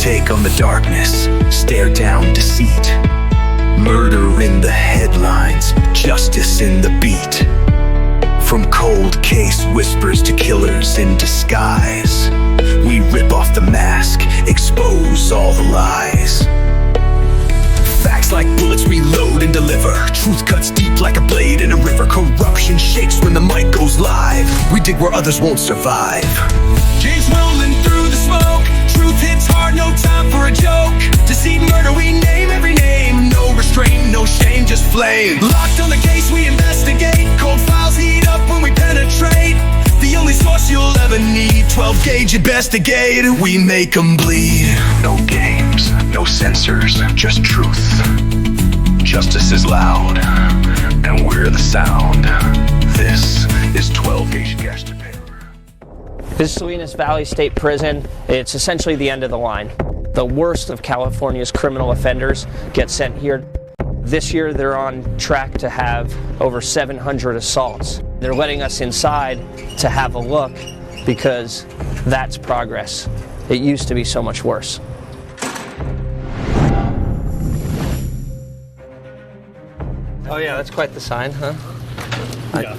take on the darkness, stare down deceit. Murder in the headlines, justice in the beat. From cold case whispers to killers in disguise, we rip off the mask, expose all the lies. Facts like bullets reload and deliver. Truth cuts deep like a blade in a river. Corruption shakes when the mic goes live. We dig where others won't survive. James rolling through the smoke. Truth hits hard, no time for a joke. Deceit, murder, we name every name. No restraint, no shame, just flame. Locked on the case, we investigate. Cold files heat up when we penetrate. The only source you'll ever need. 12 gauge investigate. We make them bleed. No games, no censors, just truth. Justice is loud, and we're the sound. This is 12 gauge gas to paper. This is Salinas Valley State Prison. It's essentially the end of the line. The worst of California's criminal offenders get sent here. This year they're on track to have over 700 assaults. They're letting us inside to have a look because that's progress. It used to be so much worse. Oh yeah, that's quite the sign, huh? Yeah.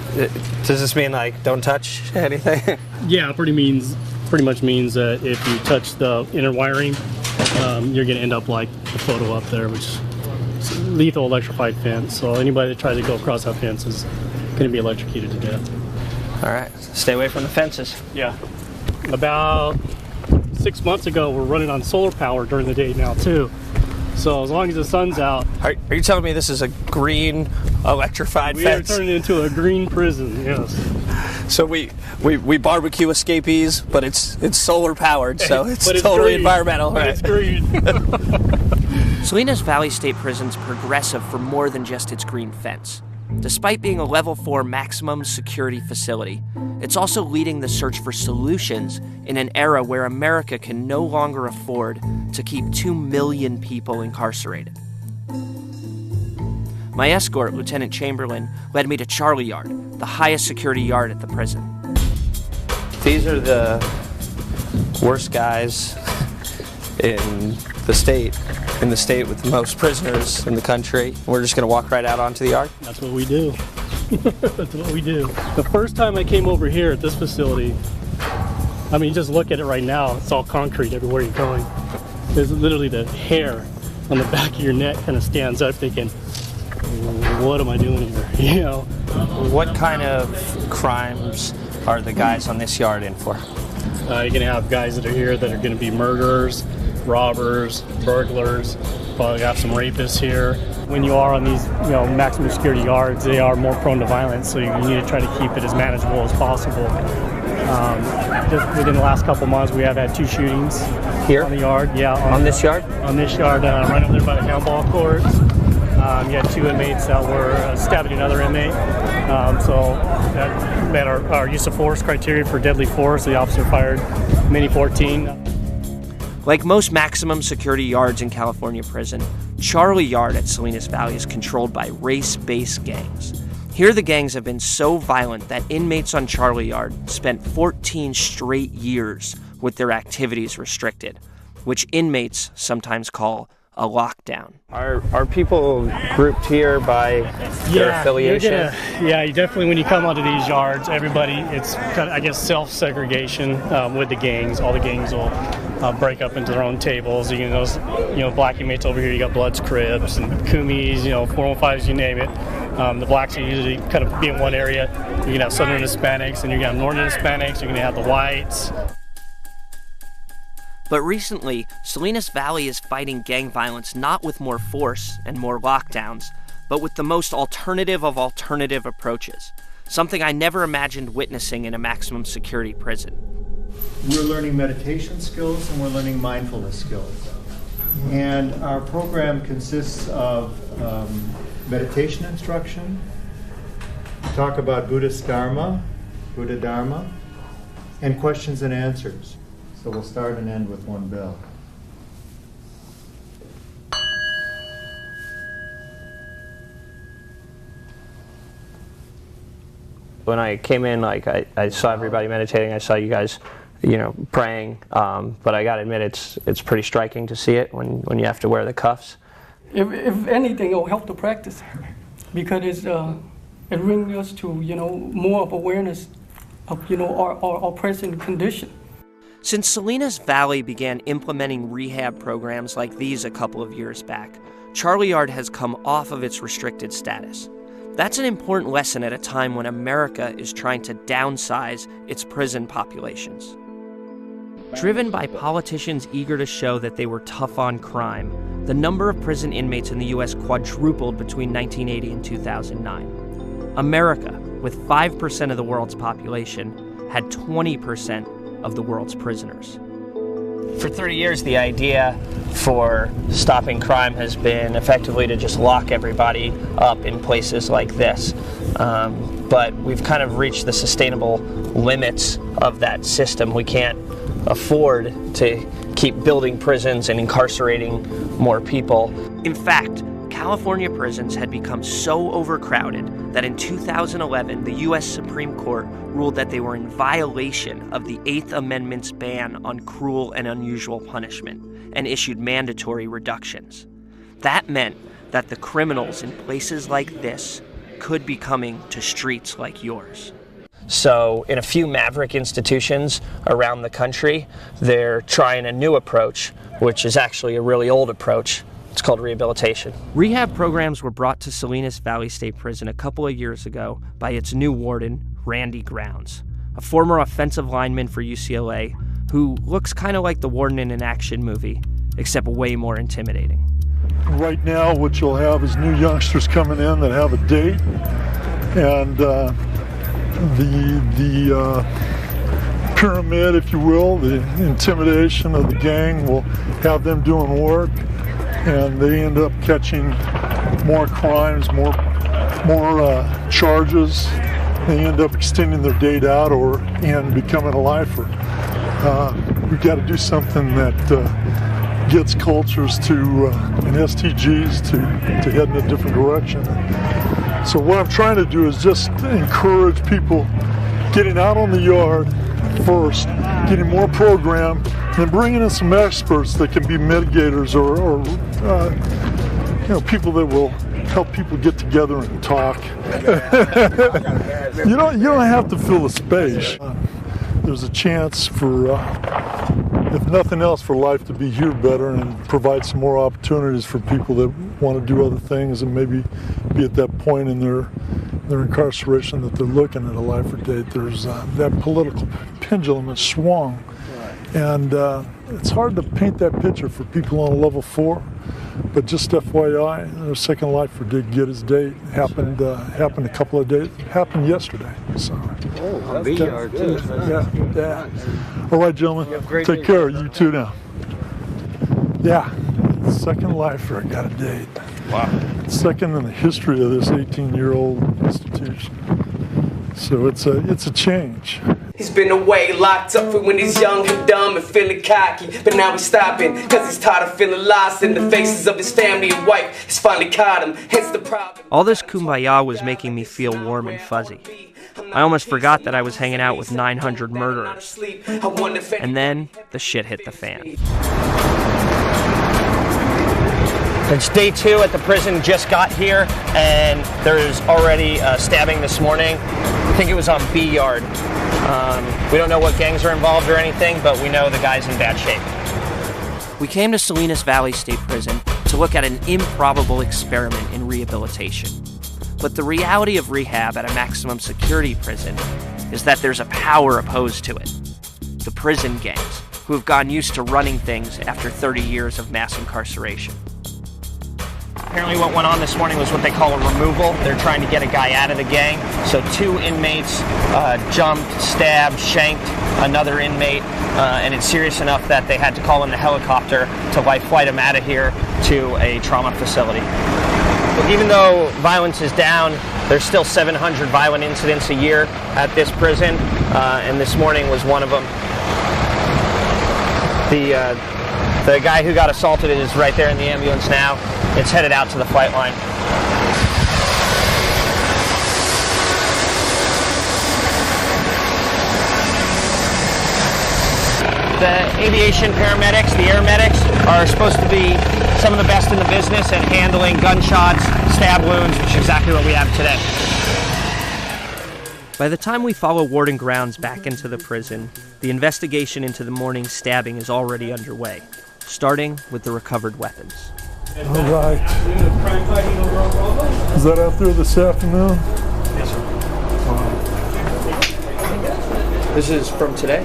Does this mean like don't touch anything? Yeah, pretty much means that if you touch the inner wiring, you're going to end up like the photo up there, which is lethal electrified fence. So anybody that tries to go across that fence is going to be electrocuted to death. All right, stay away from the fences. Yeah. About 6 months ago, we're running on solar power during the day now too. So as long as the sun's out. Are you telling me this is a green electrified fence? We are turning into a green prison, yes. So we barbecue escapees, but it's solar powered, so it's totally green. environmental. But right? it's green. Salinas Valley State Prison's progressive for more than just its green fence. Despite being a level 4 maximum security facility, it's also leading the search for solutions in an era where America can no longer afford to keep 2 million people incarcerated. My escort, Lieutenant Chamberlain, led me to Charlie Yard, the highest security yard at the prison. These are the worst guys in the state with the most prisoners in the country. We're just going to walk right out onto the yard? That's what we do. That's what we do. The first time I came over here at this facility, I mean, just look at it right now. It's all concrete everywhere you're going. There's literally the hair on the back of your neck kind of stands up thinking, what am I doing here? You know? What kind of crimes are the guys on this yard in for? You're going to have guys that are here that are going to be murderers, robbers, burglars, probably have some rapists here. When you are on these, maximum security yards, they are more prone to violence, so you need to try to keep it as manageable as possible. Just within the last couple months, we have had 2 shootings Here? on the yard. Yeah, on this yard? On this yard, right over there by the handball courts. You had 2 inmates that were stabbing another inmate. So that met our use of force criteria for deadly force. The officer fired Mini 14. Like most maximum security yards in California prison, Charlie Yard at Salinas Valley is controlled by race-based gangs. Here the gangs have been so violent that inmates on Charlie Yard spent 14 straight years with their activities restricted, which inmates sometimes call a lockdown. Are people grouped here by their affiliation? You definitely, when you come onto these yards, everybody, it's kind of, I guess, self-segregation with the gangs. All the gangs will break up into their own tables. You can those, black inmates over here, you got Bloods, Crips, and Kumis, 415s, you name it. The blacks are usually kind of be in one area. You can have Southern Hispanics, and you can have Northern Hispanics, you're going to have the whites. But recently, Salinas Valley is fighting gang violence not with more force and more lockdowns, but with the most alternative of alternative approaches, something I never imagined witnessing in a maximum security prison. We're learning meditation skills and we're learning mindfulness skills. And our program consists of meditation instruction, talk about Buddhist Dharma, Buddha Dharma, and questions and answers. So we'll start and end with one bell. When I came in, I saw everybody meditating. I saw you guys praying. But I gotta admit, it's pretty striking to see it when you have to wear the cuffs. If anything, it will help to practice, because it brings us to more of awareness of our present condition. Since Salinas Valley began implementing rehab programs like these a couple of years back, Charlie Yard has come off of its restricted status. That's an important lesson at a time when America is trying to downsize its prison populations. Driven by politicians eager to show that they were tough on crime, the number of prison inmates in the U.S. quadrupled between 1980 and 2009. America, with 5% of the world's population, had 20% of the world's prisoners. For 30 years, the idea for stopping crime has been effectively to just lock everybody up in places like this. But we've kind of reached the sustainable limits of that system. We can't afford to keep building prisons and incarcerating more people. In fact, California prisons had become so overcrowded that in 2011, the U.S. Supreme Court ruled that they were in violation of the Eighth Amendment's ban on cruel and unusual punishment and issued mandatory reductions. That meant that the criminals in places like this could be coming to streets like yours. So in a few maverick institutions around the country, they're trying a new approach, which is actually a really old approach. It's called rehabilitation. Rehab programs were brought to Salinas Valley State Prison a couple of years ago by its new warden, Randy Grounds, a former offensive lineman for UCLA who looks kind of like the warden in an action movie, except way more intimidating. Right now, what you'll have is new youngsters coming in that have a date, and the pyramid, if you will, the intimidation of the gang will have them doing work, and they end up catching more crimes, more charges. They end up extending their date out and becoming a lifer. We've got to do something that gets cultures and STGs to head in a different direction. So what I'm trying to do is just encourage people getting out on the yard first, getting more program, and bringing in some experts that can be mitigators or people that will help people get together and talk. You don't have to fill the space. There's a chance for, if nothing else, for life to be here better and provide some more opportunities for people that want to do other things and maybe be at that point in their incarceration that they're looking at a life or date. There's that political pendulum has swung, and it's hard to paint that picture for people on level 4. But just FYI, Second Lifer did get his date. Happened a couple of days. It happened yesterday. So. On VR too. Yeah. All right, gentlemen. Take care. You too now. Yeah. Second Lifer got a date. Wow. Second in the history of this 18-year-old institution. So it's a change. He's been away, locked up for when he's young and dumb and feeling cocky. But now he's stopping, cause he's tired of feeling lost in the faces of his family and wife. He's finally caught him, hence the problem. All this kumbaya was making me feel warm and fuzzy. I almost forgot that I was hanging out with 900 murderers. And then the shit hit the fan. It's day 2 at the prison, just got here, and there's already stabbing this morning. I think it was on B Yard. We don't know what gangs are involved or anything, but we know the guy's in bad shape. We came to Salinas Valley State Prison to look at an improbable experiment in rehabilitation. But the reality of rehab at a maximum security prison is that there's a power opposed to it. The prison gangs, who have gotten used to running things after 30 years of mass incarceration. Apparently what went on this morning was what they call a removal. They're trying to get a guy out of the gang. So 2 inmates jumped, stabbed, shanked another inmate, and it's serious enough that they had to call in the helicopter to life flight him out of here to a trauma facility. Even though violence is down, there's still 700 violent incidents a year at this prison, and this morning was one of them. The guy who got assaulted is right there in the ambulance now. It's headed out to the flight line. The aviation paramedics, the air medics, are supposed to be some of the best in the business at handling gunshots, stab wounds, which is exactly what we have today. By the time we follow Warden Grounds back into the prison, the investigation into the morning's stabbing is already underway, starting with the recovered weapons. All right. Is that out there this afternoon? Yes, sir. This is from today?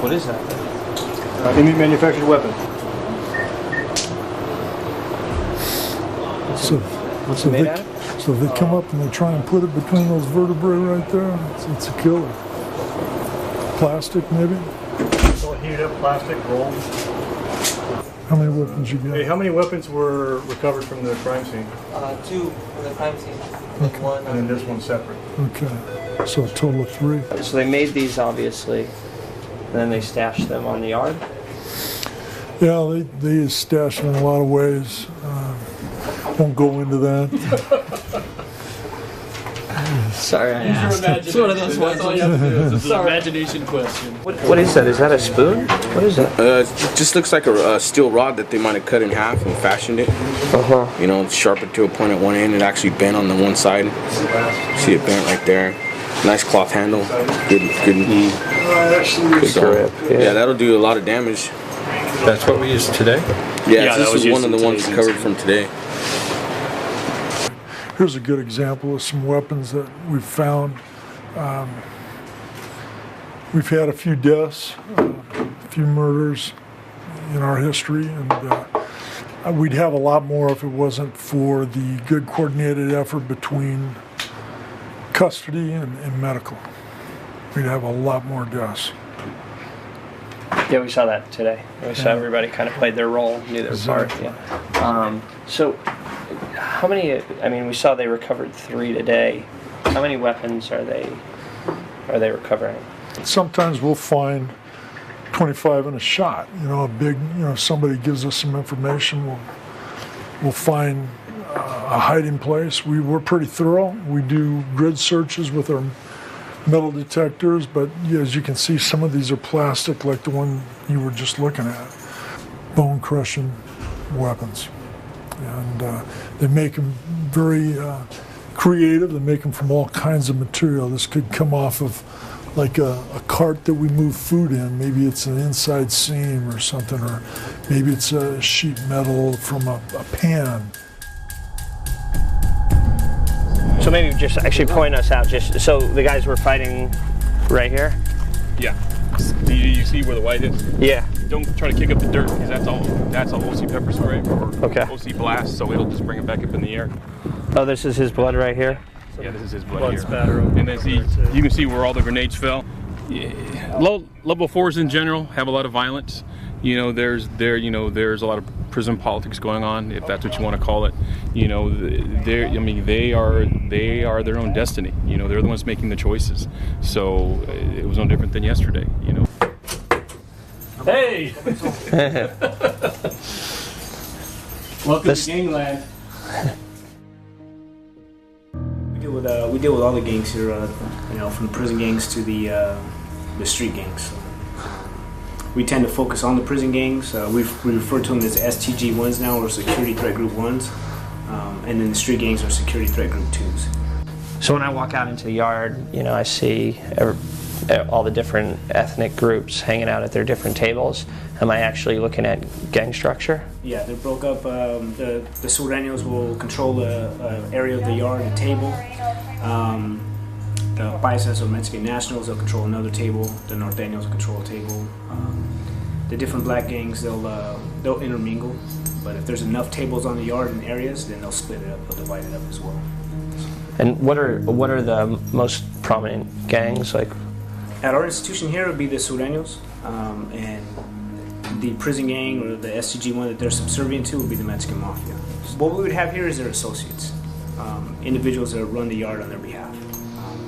What is that? Indian manufactured weapon. What's it made out of? So if they come up and they try and put it between those vertebrae right there, it's a killer. Plastic, maybe? So heated up plastic rolled. How many weapons you got? Hey, how many weapons were recovered from the crime scene? 2 from the crime scene. Okay. One. And then this one separate. Okay. So a total of 3. So they made these, obviously, and then they stashed them on the yard? Yeah, they stash them in a lot of ways. Won't go into that. Sorry, I asked. It's one of those ones. All you have to do is an imagination question. What is that? Is that a spoon? What is that? It just looks like a steel rod that they might have cut in half and fashioned it. You know, sharpened to a point at one end. It actually bent on the one side. See it bent right there. Nice cloth handle. Good grip. Yeah, that'll do a lot of damage. That's what we used today? Yeah, this is one of the ones recovered from today. Here's a good example of some weapons that we've found. We've had a few deaths, a few murders in our history, and we'd have a lot more if it wasn't for the good coordinated effort between custody and medical. We'd have a lot more deaths. Yeah, we saw that today. We saw everybody kind of played their role, knew their part. Yeah. So, how many? I mean, we saw they recovered 3 today. How many weapons are they recovering? Sometimes we'll find 25 in a shot. You know, if somebody gives us some information, we'll find a hiding place. We're pretty thorough. We do grid searches with our metal detectors, but as you can see, some of these are plastic, like the one you were just looking at. Bone crushing weapons. And they make them very creative. They make them from all kinds of material. This could come off of like a cart that we move food in. Maybe it's an inside seam or something, or maybe it's a sheet metal from a pan. So maybe just actually point us out. Just so the guys were fighting right here. Yeah. You see where the white is? Yeah. Don't try to kick up the dirt because that's all OC pepper spray or OC blast, so it'll just bring it back up in the air. Oh, this is his blood right here. Yeah, this is his blood here. And then you can see where all the grenades fell. Yeah. Level 4s in general have a lot of violence. You know, there's a lot of prison politics going on, if that's what you want to call it. You know, they are their own destiny. You know, they're the ones making the choices. So it was no different than yesterday. You know. Hey! Welcome to gangland. We deal with all the gangs here, from the prison gangs to the street gangs. We tend to focus on the prison gangs. We refer to them as STG1s now, or Security Threat Group 1s. And then the street gangs are Security Threat Group 2s. So when I walk out into the yard, I see all the different ethnic groups hanging out at their different tables. Am I actually looking at gang structure? Yeah, they're broke up. The Sureños will control the area of the yard, a table. The Paisas or Mexican nationals, they'll control another table. The Norteños will control a table. The different black gangs, they'll intermingle. But if there's enough tables on the yard and areas, then they'll split it up, they'll divide it up as well. And what are the most prominent gangs like? At our institution here, it would be the Sureños, and the prison gang or the STG1 that they're subservient to would be the Mexican Mafia. What we would have here is their associates, individuals that run the yard on their behalf.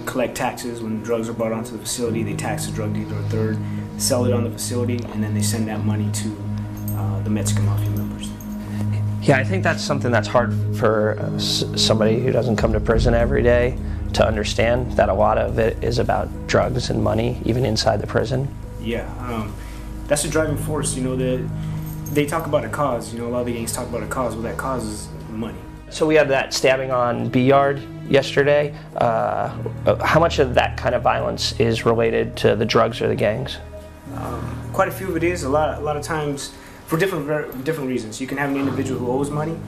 Collect taxes when drugs are brought onto the facility. They tax the drug dealer a third, sell it on the facility, and then they send that money to the Mexican Mafia members. Yeah, I think that's something that's hard for somebody who doesn't come to prison every day to understand that a lot of it is about drugs and money, even inside the prison? Yeah, that's the driving force. You know, they talk about a cause. You know, a lot of the gangs talk about a cause. Well, that cause is money. So we had that stabbing on B Yard yesterday. How much of that kind of violence is related to the drugs or the gangs? Quite a few of it is. A lot of times, for different reasons. You can have an individual who owes money,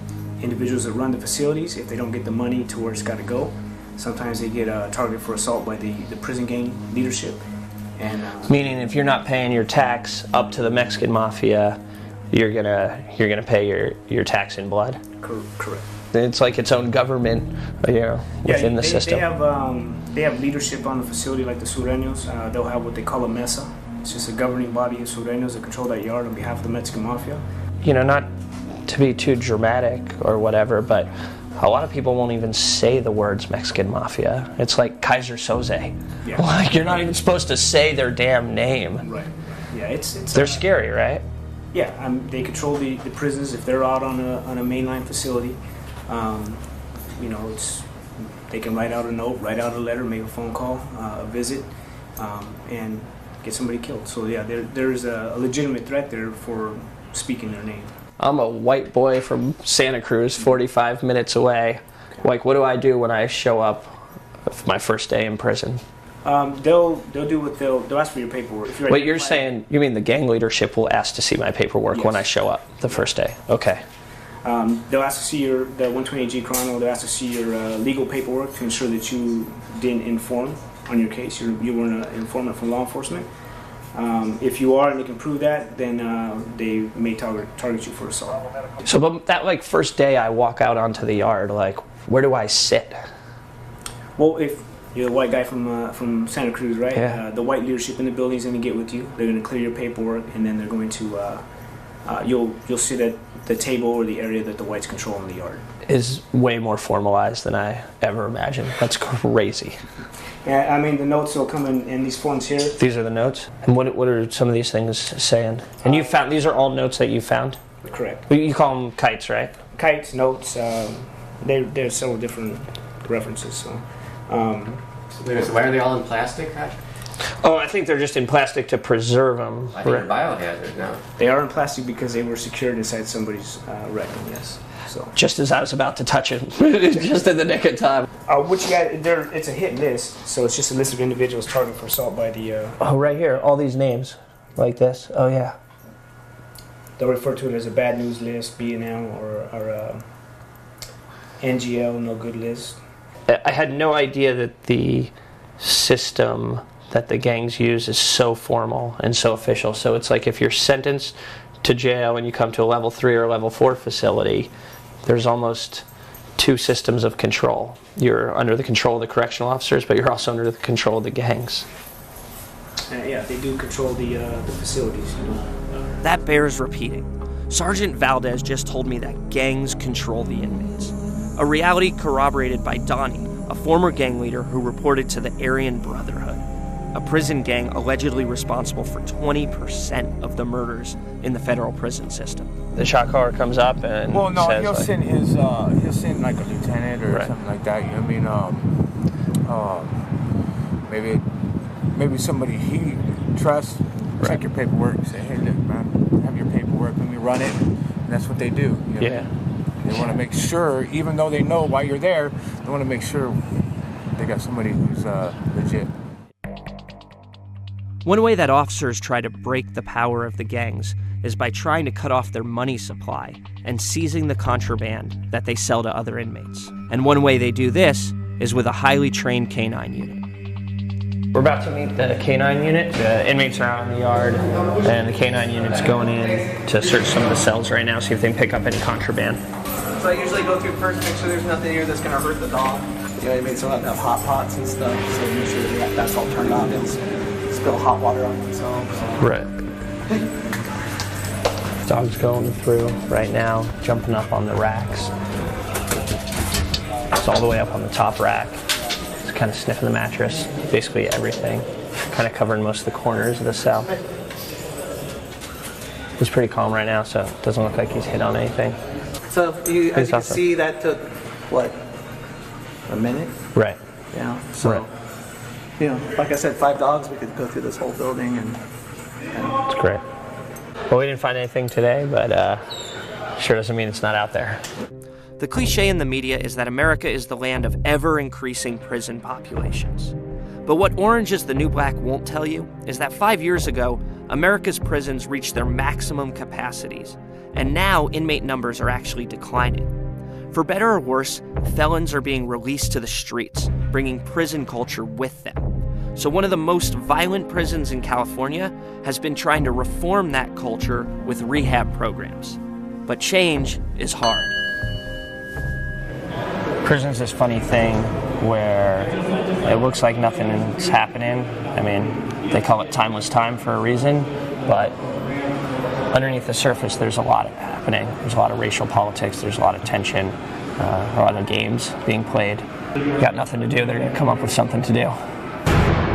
individuals that run the facilities. If they don't get the money to where it's got to go, sometimes they get targeted for assault by the prison gang leadership. And meaning, if you're not paying your tax up to the Mexican mafia, you're gonna pay your tax in blood. Correct. It's like its own government, within the system. They have leadership on the facility, like the Sureños. They'll have what they call a mesa. It's just a governing body of Sureños that control that yard on behalf of the Mexican mafia. You know, not to be too dramatic or whatever, but a lot of people won't even say the words Mexican mafia. It's like Kaiser Soze. Yeah. Like, you're not even supposed to say their damn name. Right. Yeah, it's they're scary, right? Yeah, they control the prisons. If they're out on a mainline facility, you know, they can write out a note, write out a letter, make a phone call, a visit, and get somebody killed. So yeah, there's a legitimate threat there for speaking their name. I'm a white boy from Santa Cruz, 45 minutes away. Like, what do I do when I show up for my first day in prison? They'll do what they'll ask for your paperwork. If you're Wait, you're saying, you mean the gang leadership will ask to see my paperwork when I show up the first day? Okay. They'll ask to see the 128G chrono. They'll ask to see your legal paperwork to ensure that you didn't inform on your case. You weren't an informant from law enforcement. If you are and they can prove that, then they may target you for assault. So, but that first day I walk out onto the yard, where do I sit? Well, if you're the white guy from Santa Cruz, right? Yeah. The white leadership in the building is going to get with you. They're going to clear your paperwork, and then they're going to you'll sit at the table or the area that the whites control in the yard. Is way more formalized than I ever imagined. That's crazy. Yeah, I mean, the notes will come in these forms here. These are the notes? And what are some of these things saying? And you found, these are all notes that you found? Correct. You call them kites, right? Kites, notes, there's several different references. So, why are they all in plastic? Oh, I think they're just in plastic to preserve them. I think they're biohazard now. They are in plastic because they were secured inside somebody's rectum, yes. So. Just as I was about to touch it, just in the nick of time. What you got it's a hit list, so it's just a list of individuals targeted for assault by the... Oh, right here, all these names, like this. Oh, yeah. They'll refer to it as a bad news list, B&M, or NGL, no good list. I had no idea that the system that the gangs use is so formal and so official. So it's like if you're sentenced to jail and you come to a level 3 or level 4 facility, there's almost two systems of control. You're under the control of the correctional officers, but you're also under the control of the gangs. Yeah, they do control the facilities. You know. That bears repeating. Sergeant Valdez just told me that gangs control the inmates. A reality corroborated by Donnie, a former gang leader who reported to the Aryan Brotherhood, a prison gang allegedly responsible for 20% of the murders in the federal prison system. The shot caller comes up and says, he'll send he'll send like a lieutenant or something like that. You know what I mean? Maybe somebody he trusts. Check your paperwork and say, hey, look, man, have your paperwork. Let me run it. And that's what they do. You know? Yeah. They want to make sure, even though they know why you're there, they want to make sure they got somebody who's legit. One way that officers try to break the power of the gangs is by trying to cut off their money supply and seizing the contraband that they sell to other inmates. And one way they do this is with a highly trained K-9 unit. We're about to meet the K-9 unit. The inmates are out in the yard, and the K-9 unit's going in to search some of the cells right now, see if they can pick up any contraband. So I usually go through first, make sure there's nothing here that's going to hurt the dog. You know, inmates don't have hot pots and stuff, so make sure that's all turned on. They'll spill hot water on themselves. Right. Dog's going through right now, jumping up on the racks. It's all the way up on the top rack. It's kind of sniffing the mattress, basically everything. Kind of covering most of the corners of the cell. He's pretty calm right now, so it doesn't look like he's hit on anything. So as you can see, that took, what, a minute? Right. You know, so you know, like I said, 5 dogs, we could go through this whole building and It's great. Well, we didn't find anything today, but sure doesn't mean it's not out there. The cliche in the media is that America is the land of ever-increasing prison populations. But what Orange is the New Black won't tell you is that 5 years ago, America's prisons reached their maximum capacities, and now inmate numbers are actually declining. For better or worse, felons are being released to the streets, bringing prison culture with them. So one of the most violent prisons in California has been trying to reform that culture with rehab programs. But change is hard. Prison's this funny thing where it looks like nothing's happening. I mean, they call it timeless time for a reason, but underneath the surface, there's a lot happening. There's a lot of racial politics, there's a lot of tension, a lot of games being played. You got nothing to do, they're gonna come up with something to do.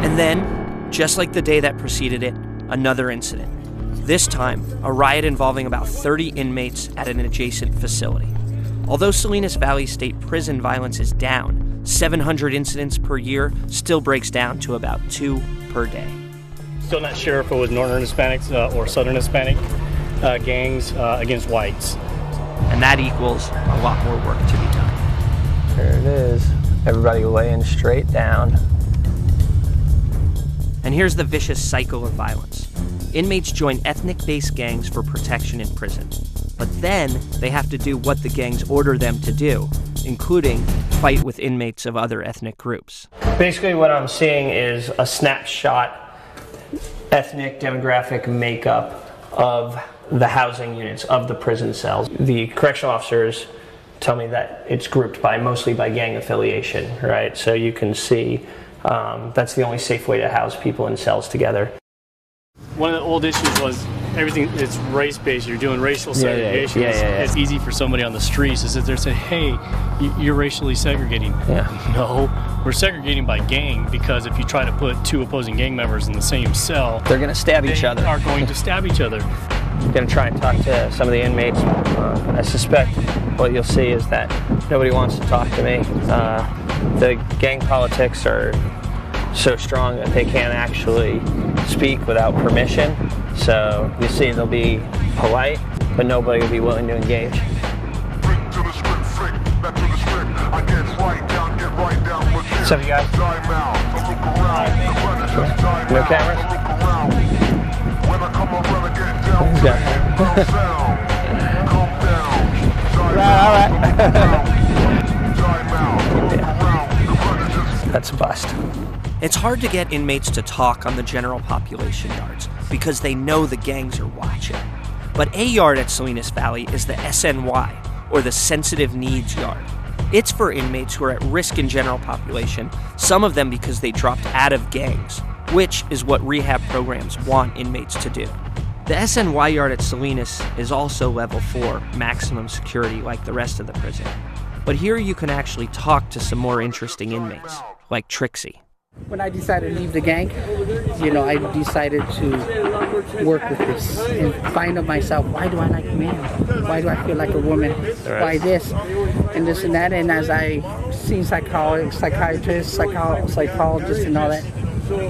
And then, just like the day that preceded it, another incident. This time, a riot involving about 30 inmates at an adjacent facility. Although Salinas Valley State Prison violence is down, 700 incidents per year still breaks down to about 2 per day. Still not sure if it was Northern Hispanics or Southern Hispanic gangs against whites. And that equals a lot more work to be done. There it is. Everybody laying straight down. And here's the vicious cycle of violence. Inmates join ethnic-based gangs for protection in prison. But then they have to do what the gangs order them to do, including fight with inmates of other ethnic groups. Basically what I'm seeing is a snapshot ethnic demographic makeup of the housing units of the prison cells. The correctional officers tell me that it's grouped mostly by gang affiliation, right? So you can see that's the only safe way to house people in cells together. One of the old issues was everything is race-based. You're doing racial segregation. It's easy for somebody on the streets to sit there and say, hey, you're racially segregating. No, we're segregating by gang, because if you try to put 2 opposing gang members in the same cell, they're going to stab each other. They are going to stab each other. I'm going to try and talk to some of the inmates. I suspect what you'll see is that nobody wants to talk to me. The gang politics are so strong that they can't actually speak without permission. So you see they'll be polite, but nobody will be willing to engage. What's up, you guys? No cameras? All right. That's a bust. It's hard to get inmates to talk on the general population yards because they know the gangs are watching. But a yard at Salinas Valley is the SNY, or the Sensitive Needs Yard. It's for inmates who are at risk in general population, some of them because they dropped out of gangs, which is what rehab programs want inmates to do. The SNY yard at Salinas is also level 4, maximum security like the rest of the prison. But here you can actually talk to some more interesting inmates, like Trixie. When I decided to leave the gang, I decided to work with this and find out myself, why do I like men? Why do I feel like a woman? Why this and this and that? And as I seen psychiatrists, psychologists and all that, we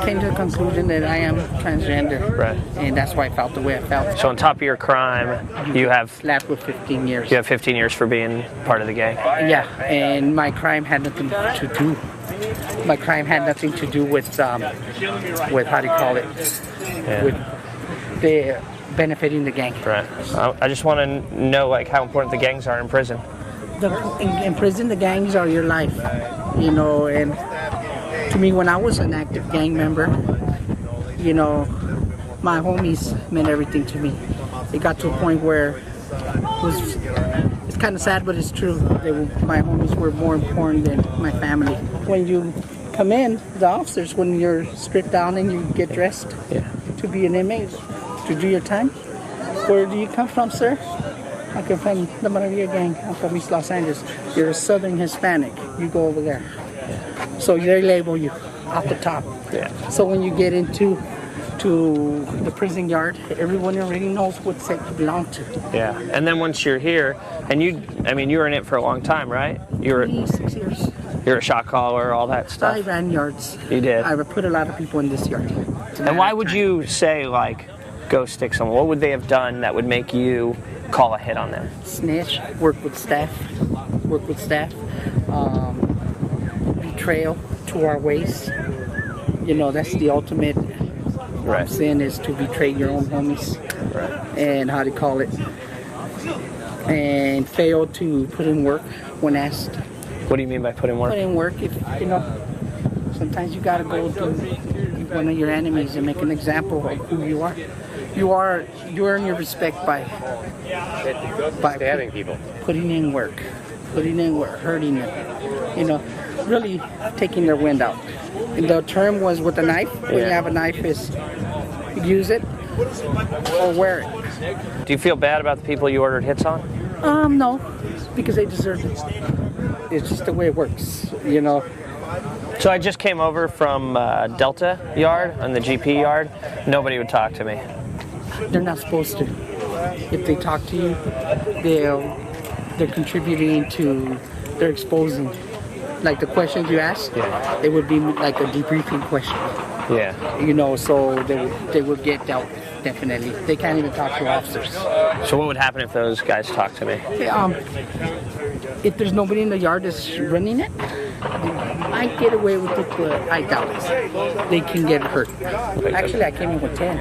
came to the conclusion that I am transgender. Right. And that's why I felt the way I felt. So on top of your crime, you have... Slapped with 15 years. You have 15 years for being part of the gang. Yeah, and my crime had nothing to do. My crime had nothing to do with how do you call it? Yeah. With the benefiting the gang. Right. I just want to know how important the gangs are in prison. In prison, the gangs are your life, and to me, when I was an active gang member, my homies meant everything to me. It got to a point where it's kind of sad, but it's true. My homies were more important than my family. When you come in, the officers, when you're stripped down and you get dressed to be an inmate, to do your time, where do you come from, sir? I come from the Maravilla gang. I'm from East Los Angeles. You're a Southern Hispanic. You go over there. So they label you off the top. Yeah. So when you get into to the prison yard, everyone already knows what set you belong to. Yeah, and then once you're here, and you were in it for a long time, right? You were 6 years. You're a shot caller, all that stuff. I ran yards. You did. I put a lot of people in this yard. And why would you say, like, go stick someone? What would they have done that would make you call a hit on them? Snitch, work with staff, betrayal to our ways. You know, that's the ultimate sin, is to betray your own homies. Right. And how to call it. And fail to put in work when asked. What do you mean by put in work? Put in work, if, you know, sometimes you gotta go to one of your enemies and make an example of who you are. You earn your respect by stabbing people, putting in work, hurting them, you know, really taking their wind out. And the term was with a knife. When you have a knife, is use it or wear it. Do you feel bad about the people you ordered hits on? No, because they deserve it. It's just the way it works, you know. So I just came over from Delta Yard on the GP yard. Nobody would talk to me. They're not supposed to. If they talk to you, they're contributing to, they're exposing. Like the questions you ask, it would be like a debriefing question. Yeah. You know, so they would get dealt with, definitely. They can't even talk to officers. So what would happen if those guys talked to me? If there's nobody in the yard that's running it, they might get away with it, but I doubt it. They can get hurt. Actually, I came in with 10.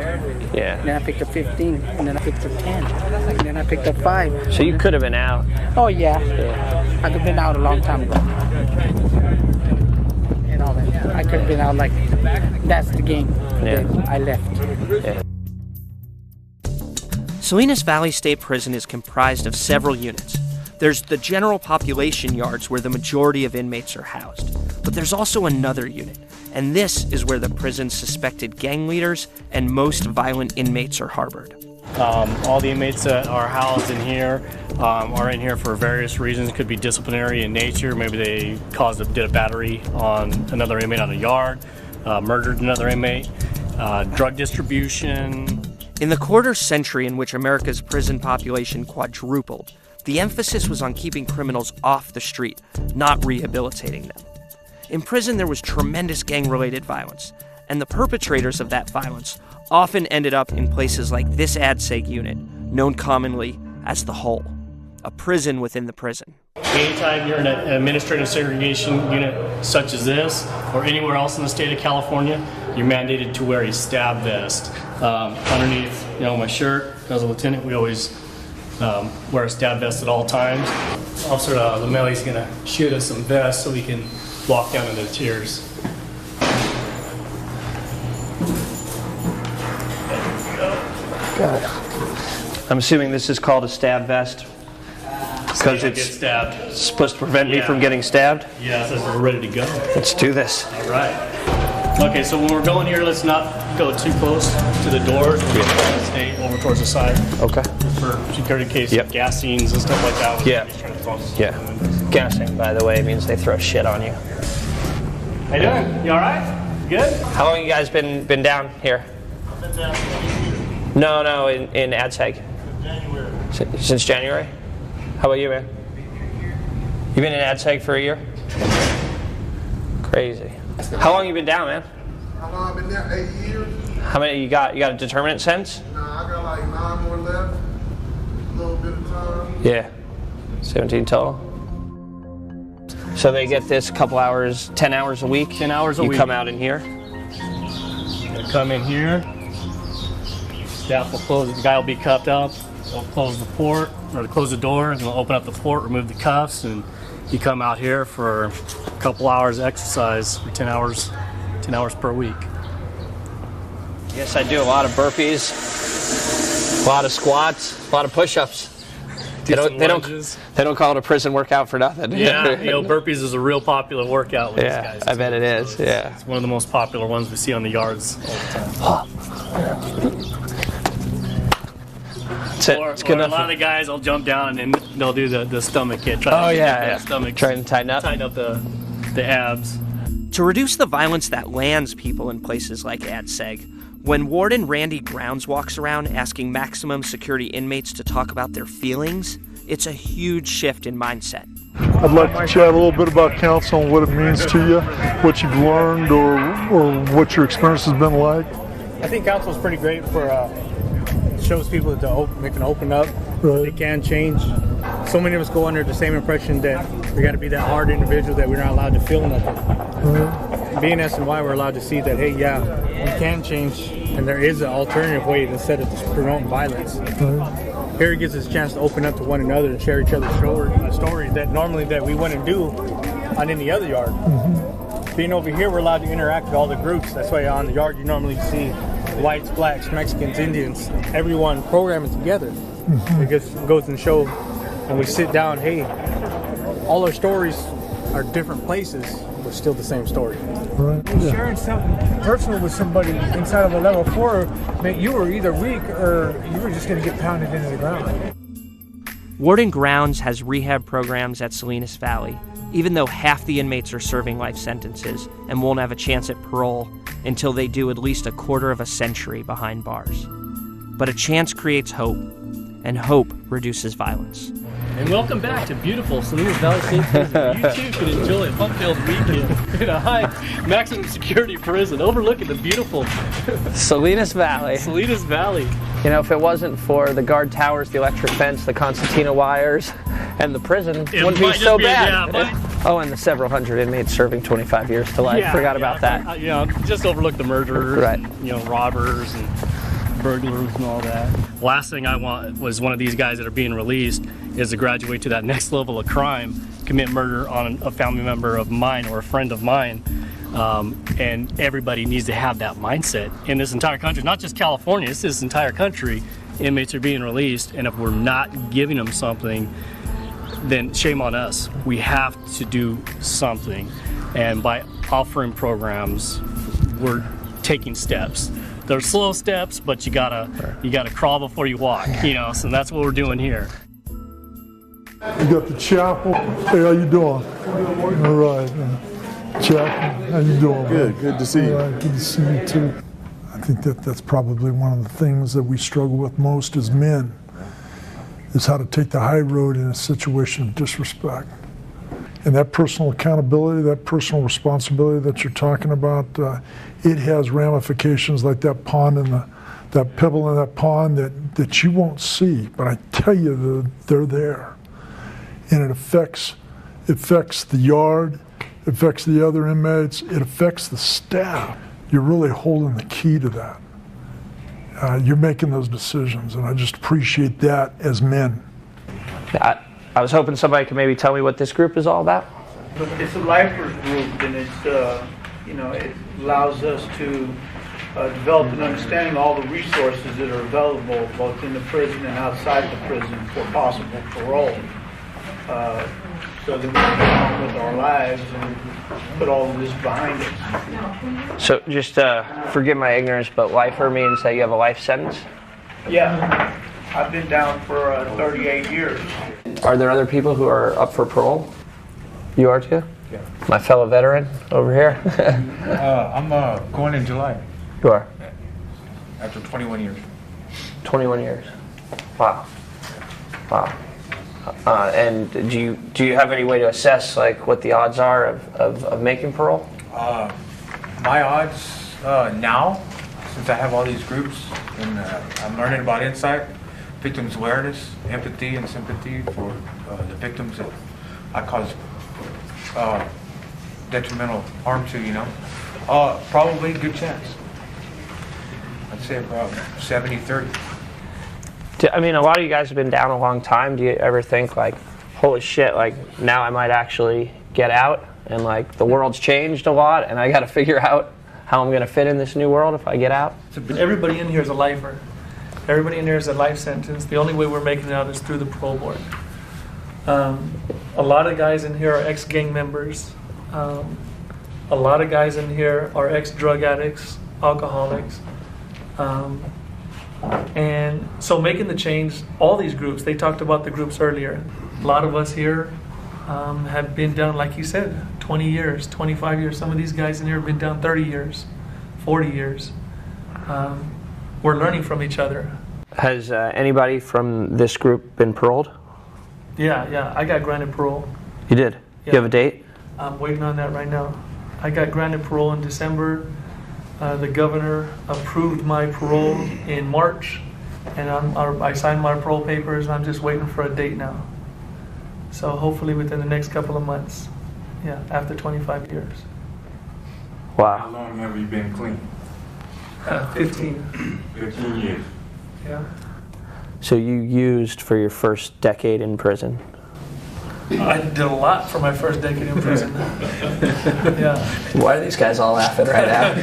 Yeah. And then I picked up 15, and then I picked up 10, and then I picked up 5. So you could have been out. Oh, yeah. I could have been out a long time ago. And all that. I could have been out like, that's the game. That I left. Yeah. Salinas Valley State Prison is comprised of several units. There's the general population yards where the majority of inmates are housed. But there's also another unit, and this is where the prison's suspected gang leaders and most violent inmates are harbored. All the inmates that are housed in here are in here for various reasons. It could be disciplinary in nature. Maybe they did a battery on another inmate on a yard, murdered another inmate, drug distribution. In the quarter century in which America's prison population quadrupled, the emphasis was on keeping criminals off the street, not rehabilitating them. In prison, there was tremendous gang-related violence, and the perpetrators of that violence often ended up in places like this ADSEG unit, known commonly as the Hole, a prison within the prison. Anytime you're in an administrative segregation unit such as this, or anywhere else in the state of California, you're mandated to wear a stab vest. Underneath, my shirt, as a lieutenant, we always wear a stab vest at all times. Officer Lamelli's gonna shoot us some vests so we can walk down into the tiers. I'm assuming this is called a stab vest because it's supposed to prevent me from getting stabbed? Yeah, it says we're ready to go. Let's do this. All right. Okay, so when we're going here, let's not go too close to the doors. We're going to stay over towards the side. Okay. For security cases, gas scenes and stuff like that. Yeah. Gassing, by the way, means they throw shit on you. How you doing? You all right? Good? How long you guys been down here? I've been down No, in ADSEG. January. Since January? How about you, man? You been in ADSEG for a year? Crazy. How long you been down, man? How long I've been there? 8 years. How many you got? You got a determinate sentence? Nah, I got like 9 more left. A little bit of time. Yeah. 17 total. So they get this couple hours, 10 hours a week? 10 hours a week. You come out in here? They come in here. Staff will close, the guy will be cuffed up. They'll close the port, or close the door, and they'll open up the port, remove the cuffs, and you come out here for a couple hours exercise for 10 hours per week. Yes, I do a lot of burpees, a lot of squats, a lot of push-ups. They don't call it a prison workout for nothing. Yeah, burpees is a real popular workout with these guys. I bet it is. Yeah, it's one of the most popular ones we see on the yards all the time. It's good enough. A lot of the guys will jump down and they'll do the stomach hit. Stomach. Try and tighten up. Tighten up the abs. To reduce the violence that lands people in places like ADSEG, When Warden Randy Grounds walks around asking maximum security inmates to talk about their feelings, it's a huge shift in mindset. I'd like to chat a little bit about counsel and what it means to you, what you've learned or what your experience has been like. I think counsel is pretty great for shows people that they can open up, they can change. So many of us go under the same impression that we got to be that hard individual that we're not allowed to feel nothing. Being SNY, we're allowed to see that, hey, yeah, we can change, and there is an alternative way instead of just promoting violence. Here it gives us a chance to open up to one another and share each other's stories that normally that we wouldn't do on any other yard. Being over here, we're allowed to interact with all the groups. That's why on the yard you normally see whites, blacks, Mexicans, Indians, everyone programming together. It just goes and shows, and we sit down, hey, all our stories are different places, but still the same story. Sharing something personal with somebody inside of a level 4 meant you were either weak or you were just going to get pounded into the ground. Warden Grounds has rehab programs at Salinas Valley, even though half the inmates are serving life sentences and won't have a chance at parole until they do at least a quarter of a century behind bars. But a chance creates hope, and hope reduces violence. And welcome back to beautiful Salinas Valley State Prison. You too can enjoy a fun-filled weekend in a high maximum security prison overlooking the beautiful Salinas Valley. Salinas Valley. You know, if it wasn't for the guard towers, the electric fence, the concertina wires, and the prison, it wouldn't be so bad. Oh, and the several hundred inmates serving 25 years to life. Forgot about that. You know, just overlook the murderers, and, you know, robbers and burglars and all that. Last thing I want was one of these guys that are being released is to graduate to that next level of crime, commit murder on a family member of mine or a friend of mine. And everybody needs to have that mindset in this entire country, not just California, it's this entire country. Inmates are being released, and if we're not giving them something, then shame on us. We have to do something. And by offering programs, we're taking steps. They're slow steps, but you gotta crawl before you walk, you know, so that's what we're doing here. You got the chapel. Hey, how you doing? All right. Chapel, how you doing? Good to see you. All right, good to see you too. I think that's probably one of the things that we struggle with most as men, is how to take the high road in a situation of disrespect. And that personal accountability, that personal responsibility that you're talking about, it has ramifications like that pond and that pebble in that pond that you won't see, but I tell you they're there. And it affects the yard, it affects the other inmates, it affects the staff. You're really holding the key to that. You're making those decisions, and I just appreciate that as men. I was hoping somebody could maybe tell me what this group is all about. It's a lifers group, and it's it allows us to develop an understanding of all the resources that are available both in the prison and outside the prison for possible parole, so that we can get on with our lives and put all of this behind us. So just forgive my ignorance, but lifer means that you have a life sentence? Yeah, I've been down for 38 years. Are there other people who are up for parole? You are too? Yeah. My fellow veteran over here? I'm going in July. You are? After 21 years. 21 years. Wow. Wow. And do you have any way to assess like what the odds are of making parole? My odds now, since I have all these groups and I'm learning about insight, victims awareness, empathy, and sympathy for the victims that I cause detrimental harm to, probably a good chance. I'd say about 70-30. I mean, a lot of you guys have been down a long time. Do you ever think like, holy shit, like now I might actually get out and like the world's changed a lot and I got to figure out how I'm going to fit in this new world if I get out? Everybody in here is a lifer. Everybody in here is a life sentence. The only way we're making it out is through the parole board. A lot of guys in here are ex-gang members. A lot of guys in here are ex-drug addicts, alcoholics. And so making the change, all these groups, they talked about the groups earlier. A lot of us here have been down, like you said, 20 years, 25 years. Some of these guys in here have been down 30 years, 40 years. we're learning from each other. Has anybody from this group been paroled? Yeah, I got granted parole. You did? Yeah. You have a date? I'm waiting on that right now. I got granted parole in December. The governor approved my parole in March, and I signed my parole papers, and I'm just waiting for a date now. So hopefully within the next couple of months, yeah, after 25 years. Wow. How long have you been clean? 15. 15 years. Yeah. So you used for your first decade in prison? I did a lot for my first decade in prison. Yeah. Why are these guys all laughing right now?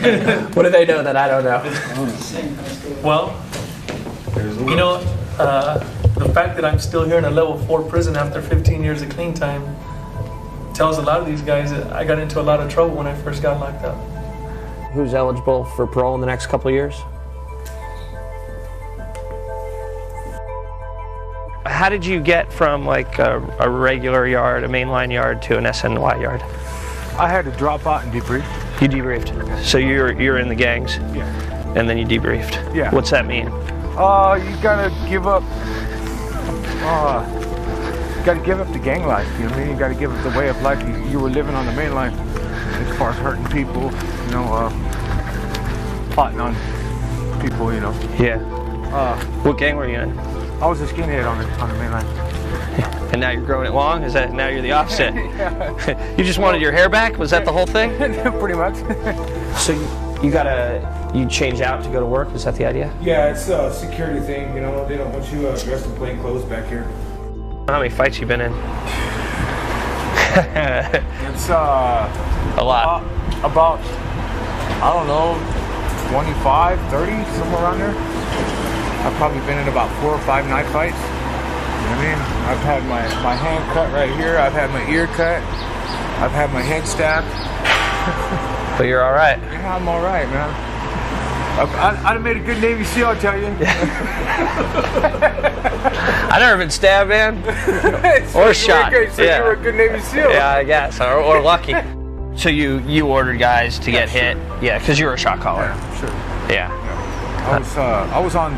What do they know that I don't know? Well, you know, the fact that I'm still here in a level 4 prison after 15 years of clean time tells a lot of these guys that I got into a lot of trouble when I first got locked up. Who's eligible for parole in the next couple of years? How did you get from like a regular yard, a mainline yard, to an SNY yard? I had to drop out and debrief. You debriefed. So you're in the gangs? Yeah. And then you debriefed? Yeah. What's that mean? You gotta give up. You gotta give up the gang life. You know what I mean? You gotta give up the way of life you were living on the main line, as far as hurting people, you know, plotting on people, you know. Yeah. What gang were you in? I was a skinhead on the main line. And now you're growing it long? Is that now you're the opposite? Yeah. You just wanted your hair back? Was that the whole thing? Pretty much. So you change out to go to work? Is that the idea? Yeah, it's a security thing, you know. They don't want you dressed in plain clothes back here. How many fights you been in? It's a lot. About, I don't know, 25, 30, somewhere around there. I've probably been in about 4 or 5 knife fights. You know what I mean? I've had my hand cut right here. I've had my ear cut. I've had my head stabbed. But you're all right. Yeah, I'm all right, man. I'd have made a good Navy SEAL, I'll tell you. I've never been stabbed, man. Or shot. So you were a good Navy SEAL. Yeah, I guess. Or lucky. So you ordered guys to get hit? Yeah, because you were a shot caller. Yeah, sure. Yeah. I was on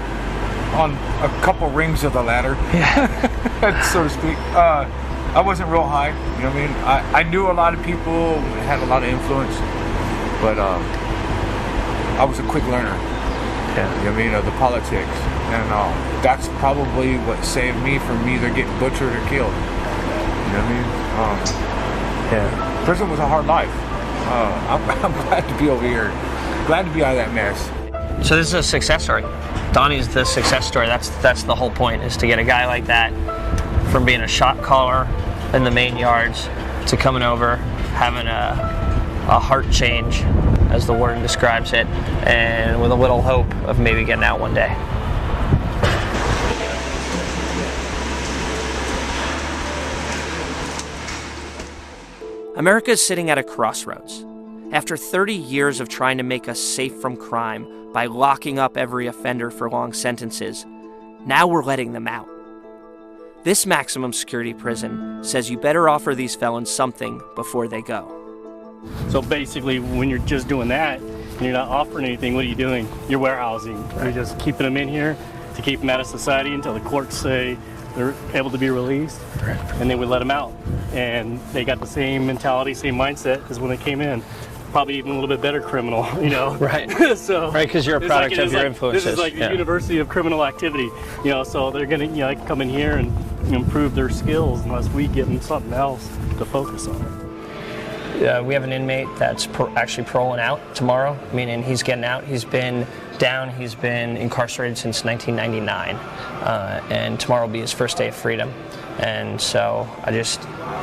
a couple rings of the ladder, so to speak. I wasn't real high, you know what I mean? I knew a lot of people, had a lot of influence, but I was a quick learner. Yeah. You know what I mean, of the politics, and that's probably what saved me from either getting butchered or killed. You know what I mean? Yeah. Prison was a hard life. I'm glad to be over here. Glad to be out of that mess. So this is a success story. Donnie's the success story. That's the whole point, is to get a guy like that from being a shot caller in the main yards to coming over, having a heart change, as the warden describes it, and with a little hope of maybe getting out one day. America is sitting at a crossroads. After 30 years of trying to make us safe from crime by locking up every offender for long sentences, now we're letting them out. This maximum security prison says you better offer these felons something before they go. So basically, when you're just doing that and you're not offering anything, what are you doing? You're warehousing. You're just keeping them in here to keep them out of society until the courts say they're able to be released, and then we let them out. And they got the same mentality, same mindset as when they came in. Probably even a little bit better criminal, you know. Right. So right, because you're a product of your influences. This is like the University of Criminal Activity, you know. So they're gonna, come in here and improve their skills unless we give them something else to focus on. We have an inmate that's actually paroling out tomorrow, meaning he's getting out. He's been down. He's been incarcerated since 1999, and tomorrow will be his first day of freedom. And so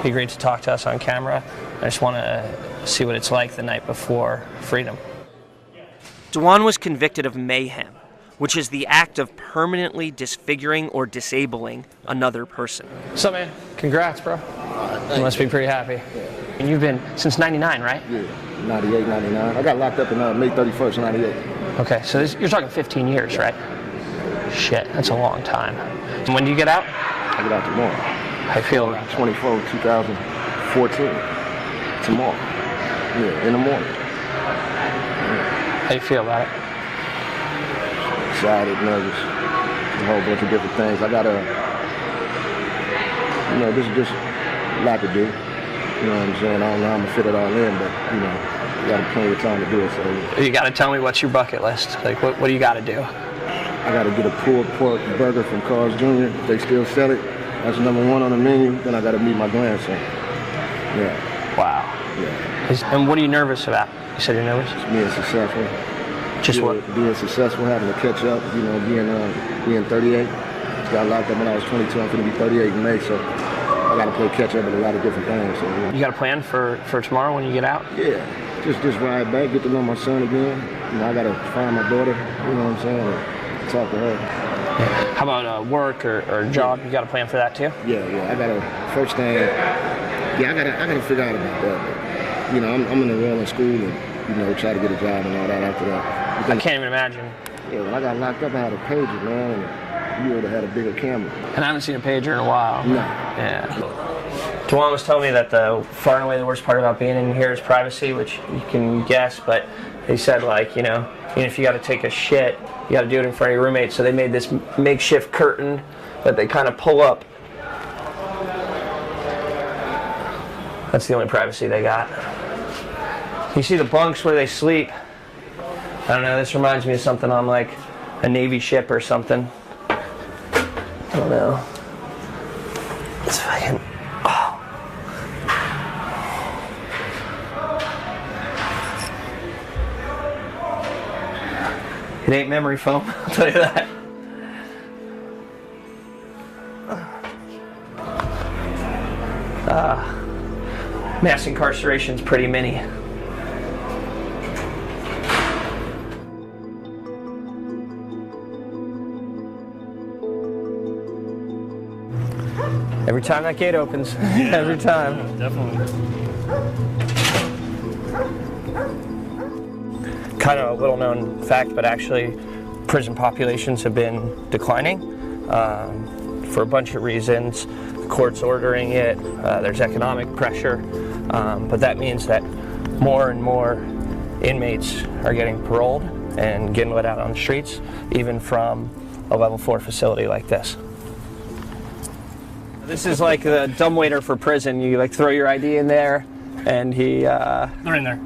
he agreed to talk to us on camera. I just want to see what it's like the night before freedom. Dewan was convicted of mayhem, which is the act of permanently disfiguring or disabling another person. So, man, congrats, bro. You must be pretty happy. And you've been since 99, right? Yeah, 98, 99. I got locked up in May 31st, 98. Okay, so you're talking 15 years, right? Shit, that's a long time. And when do you get out? I get out tomorrow. How you feel? 24, 2014. Tomorrow. Yeah, in the morning. Yeah. How you feel about it? excited, nervous, a whole bunch of different things. I got this is just a lot to do. You know what I'm saying? I don't know how I'm gonna fit it all in, but you know, you got plenty of time to do it. So you got to tell me what's your bucket list. Like, what do you got to do? I got to get a pulled pork burger from Carl's Jr. If they still sell it. That's number 1 on the menu. Then I got to meet my grandson. Yeah. Wow. Yeah. And what are you nervous about? You said you're nervous? Just being successful. Just what? Being successful, having to catch up. You know, being 38. Just got locked up when I was 22. I'm going to be 38 in May, so I got to play catch up with a lot of different things. So, yeah. You got a plan for tomorrow when you get out? Yeah. Just ride back, get to know my son again. You know, I got to find my daughter. You know what I'm saying? And talk to her. How about work or job? You got a plan for that too? Yeah. I got to first thing. Yeah, I gotta figure out about that. But, you know, I'm enrolling in school and you know try to get a job and all that after that. I can't even imagine. Yeah, when I got locked up, I had a pager, man. And you would have had a bigger camera. And I haven't seen a pager in a while. No. Yeah. Dewan was telling me that the far and away the worst part about being in here is privacy, which you can guess, but he said, like, you know, even if you got to take a shit, you got to do it in front of your roommates. So they made this makeshift curtain that they kind of pull up. That's the only privacy they got. You see the bunks where they sleep. I don't know, this reminds me of something on like a Navy ship or something. I don't know. It's fucking... Oh. It ain't memory foam, I'll tell you that. Mass incarceration's pretty mini. Every time that gate opens, every time. Definitely. Kind of a little known fact, but actually prison populations have been declining for a bunch of reasons. The court's ordering it, there's economic pressure, but that means that more and more inmates are getting paroled and getting let out on the streets, even from a level 4 facility like this. This is like the dumbwaiter for prison. You like throw your ID in there, and they're in there.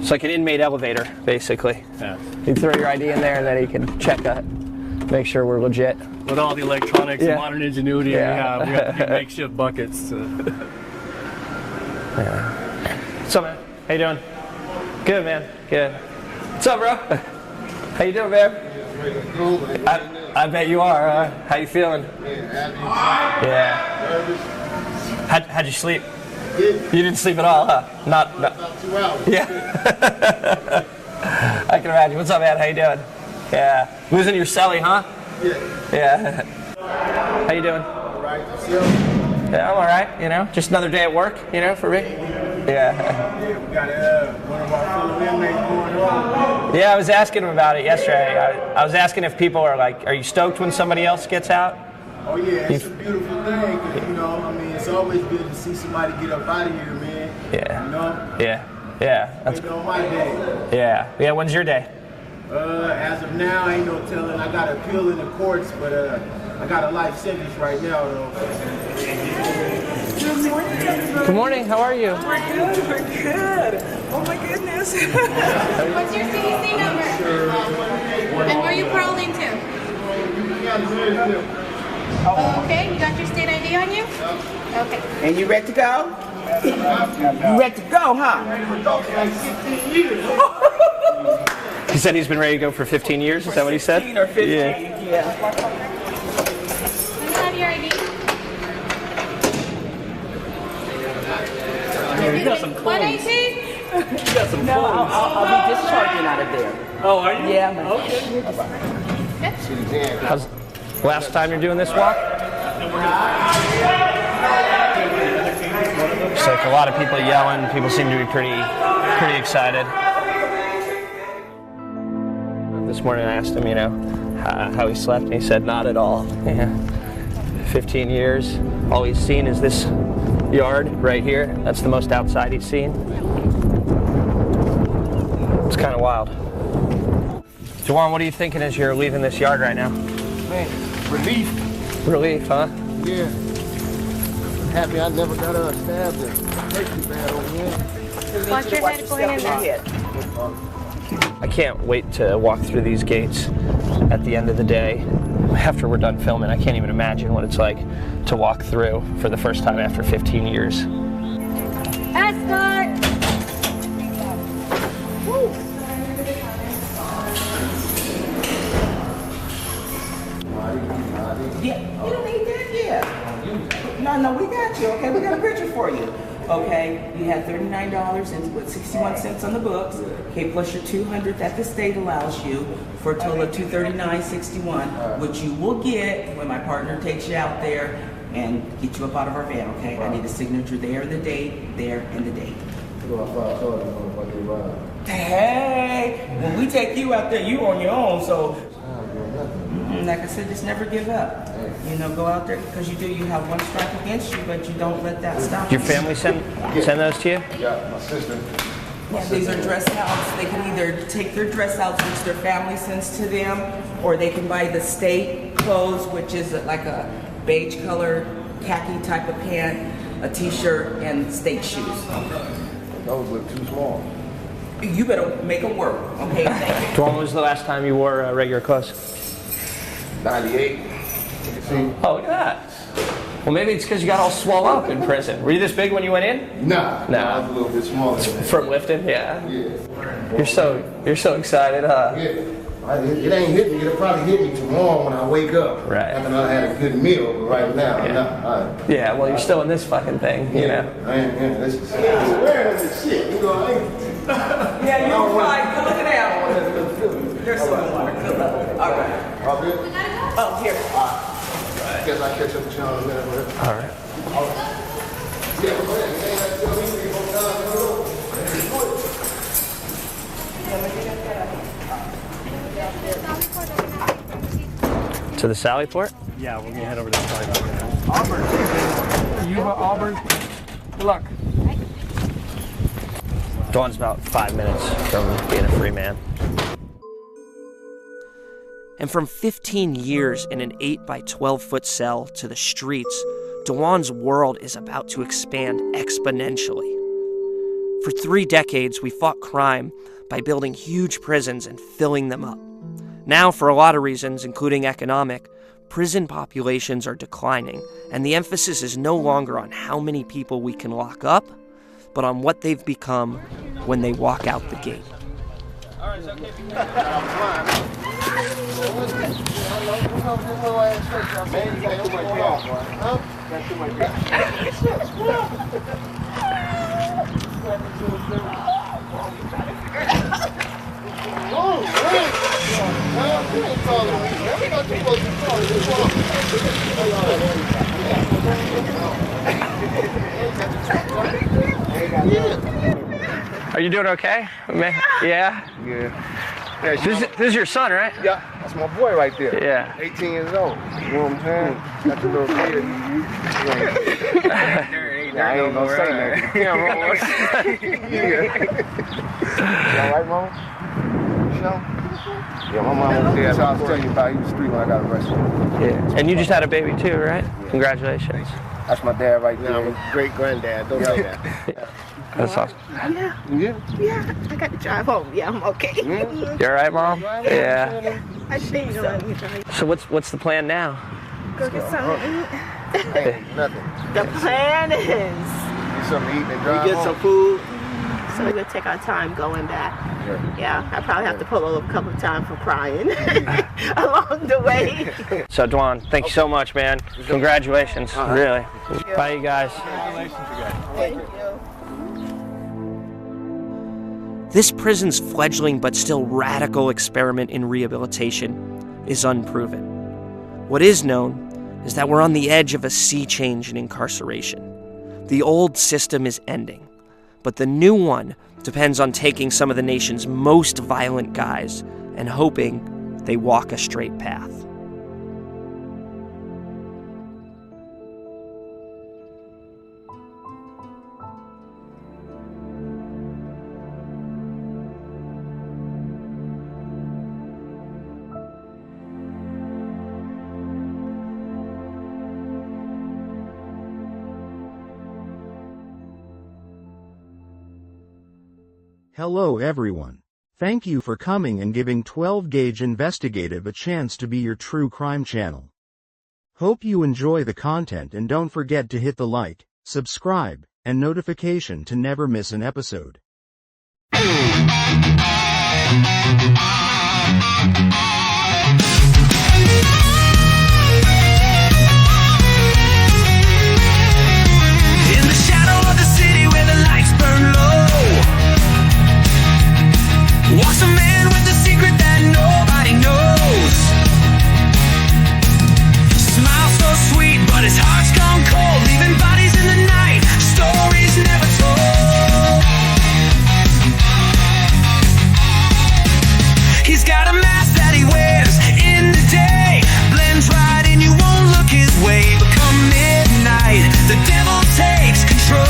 It's like an inmate elevator, basically. Yeah. You throw your ID in there, and then he can check it, make sure we're legit. With all the electronics and modern ingenuity we got the big makeshift buckets. What's up, man? How you doing? Good, man. Good. What's up, bro? How you doing, man? I bet you are. How you feeling? Yeah. How'd you sleep? You didn't sleep at all, huh? Not about 2 hours. Yeah. I can imagine. What's up, man? How you doing? Yeah. Losing your celly, huh? Yeah. How you doing? All right. Yeah, I'm all right. You know, just another day at work. You know, for me. Yeah. We got one of our fellow inmates going on. Yeah, I was asking him about it yesterday. I was asking if people are like, are you stoked when somebody else gets out? Oh yeah, it's a beautiful thing. 'Cause, you know, I mean, it's always good to see somebody get up out of here, man. Yeah. You know. Yeah. That's on my day. Yeah. When's your day? As of now, ain't no telling. I got to appeal in the courts, but I got a life sentence right now, though. Good morning, everybody. Good morning. How are you? We're good. Oh my goodness. What's your CDC number? And where are you paroling to? Okay, you got your state ID on you? Okay. And you ready to go? You ready to go, huh? He said he's been ready to go for 15 years. Is that what he said? 15 or 15, yeah. Can you have your ID? You got some What clothes. ID? You got some No, clothes. I'll be discharging out of there. Oh, are you? Yeah, man. Okay. How's last time you're doing this walk? It's like a lot of people yelling. People seem to be pretty excited. This morning I asked him, you know, how he slept, and he said not at all. Yeah. 15 years, all he's seen is this yard right here. That's the most outside he's seen. It's kind of wild. Juwan, what are you thinking as you're leaving this yard right now? Man, relief. Relief, huh? Yeah. I'm happy I never got stabbed and hurt too bad over here. Watch your head going in there. I can't wait to walk through these gates at the end of the day. After we're done filming, I can't even imagine what it's like to walk through for the first time after 15 years. Escort! Yeah, you don't need that? Yeah. No, we got you, okay? We got a picture for you. Okay, you had $39 and what, 61 cents on the books. Okay, plus your $200 that the state allows you for a total of $239.61, which you will get when my partner takes you out there and get you up out of our van, okay? I need a signature there, the date, there, and the date. Hey, when we take you out there, you on your own, so like I said, just never give up. You know, go out there because you have one strike against you, but you don't let that stop. Your family send those to you? Yeah, my sister. Yeah, these are dress outs. They can either take their dress outs, which their family sends to them, or they can buy the state clothes, which is like a beige color, khaki type of pant, a t-shirt, and state shoes. Those look too small. You better make them work, okay? Thank you. When was the last time you wore regular clothes? 98. Oh, look at that. Well, maybe it's because you got all swole up in prison. Were you this big when you went in? Nah. No. I was a little bit smaller. From lifting? Yeah. Yeah. You're so excited, huh? Yeah. It ain't hit me. It'll probably hit me tomorrow when I wake up. Right. After I had a good meal, but right now, I'm not. Yeah, well, you're still in this fucking thing, you know? I am, yeah. This is wearing this shit. You know, I ain't. Yeah, you're right. Good looking out. There's some water. Good luck. All right. All good? Oh, here. Guess I'll catch up with y'all in a minute. All right. Yeah, go ahead. You ain't got to tell me to go down the road. To the Sallyport? Yeah, we're gonna head over to the Sallyport. Auburn. You Auburn? Good luck. Dawn's about 5 minutes from being a free man. And from 15 years in an 8 by 12 foot cell to the streets, Dewan's world is about to expand exponentially. For 3 decades, we fought crime by building huge prisons and filling them up. Now, for a lot of reasons, including economic, prison populations are declining, and the emphasis is no longer on how many people we can lock up, but on what they've become when they walk out the gate. Are you doing okay? Yeah? Yeah. This is your son, right? Yeah, that's my boy right there. Yeah. 18 years old. You know what I'm saying? Got the little kid. I ain't gonna say nothing. Yeah, Mama. Yeah. You all right, Mama? You sure? Yeah, my mom was there. I was telling you about he was 3 when I got arrested. Yeah. And you just had a baby too, right? Congratulations. That's my dad right there. I'm a great granddad. Don't say that. That's awesome. Yeah, I got to drive home. Yeah, I'm okay. You all right, Mom? Yeah. I think so. Let me drive. So what's the plan now? Go get something to eat. Nothing. The plan is Get something to eat and drive We get home. some food. so we're gonna take our time going back. Yeah, I probably have to pull over a couple of times for crying along the way. So Dwan, thank you so much, man. Congratulations, really. Bye, you guys. Congratulations, you guys. Thank you. This prison's fledgling but still radical experiment in rehabilitation is unproven. What is known is that we're on the edge of a sea change in incarceration. The old system is ending, but the new one depends on taking some of the nation's most violent guys and hoping they walk a straight path. Hello everyone. Thank you for coming and giving 12 Gauge Investigative a chance to be your true crime channel. Hope you enjoy the content and don't forget to hit the like, subscribe, and notification to never miss an episode. In the shadow of the city where the lights burn low, walks a man with a secret that nobody knows. Smile so sweet, but his heart's gone cold, leaving bodies in the night, stories never told. He's got a mask that he wears in the day, blends right in, you won't look his way. But come midnight, the devil takes control.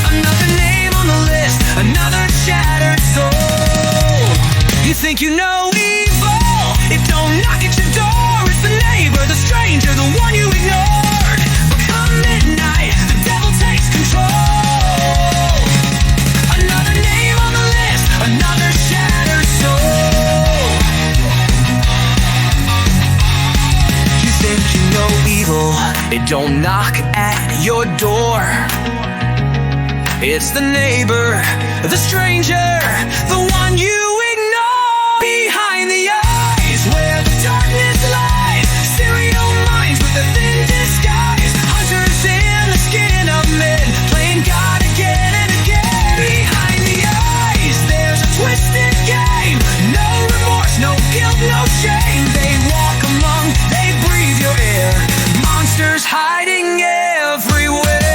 Another name on the list, another shattered soul. You think you know evil, it don't knock at your door. It's the neighbor, the stranger, the one you ignored. But come midnight, the devil takes control. Another name on the list, another shattered soul. You think you know evil, it don't knock at your door. It's the neighbor, the stranger, the one you ignore. Behind the eyes where the darkness lies, serial minds with a thin disguise, hunters in the skin of men, playing God again and again. Behind the eyes there's a twisted game, no remorse, no guilt, no shame. They walk among, they breathe your air, monsters hiding everywhere.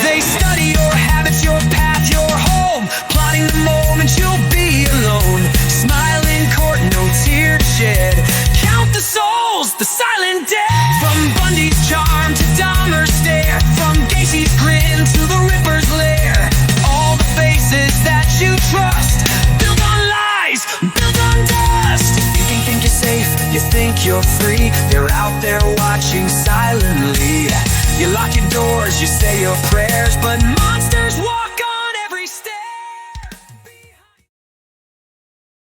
They study your habits, your path, your home, plotting the moment you'll be alone. Smile in court, no tear to shed, count the souls, the silent dead. From Bundy's charm to Dahmer's stare, from Gacy's grin to the Ripper's lair. All the faces that you trust, built on lies, built on dust. You think you're safe, you think you're free, they're out there watching silently. You lock your doors, you say your prayers, but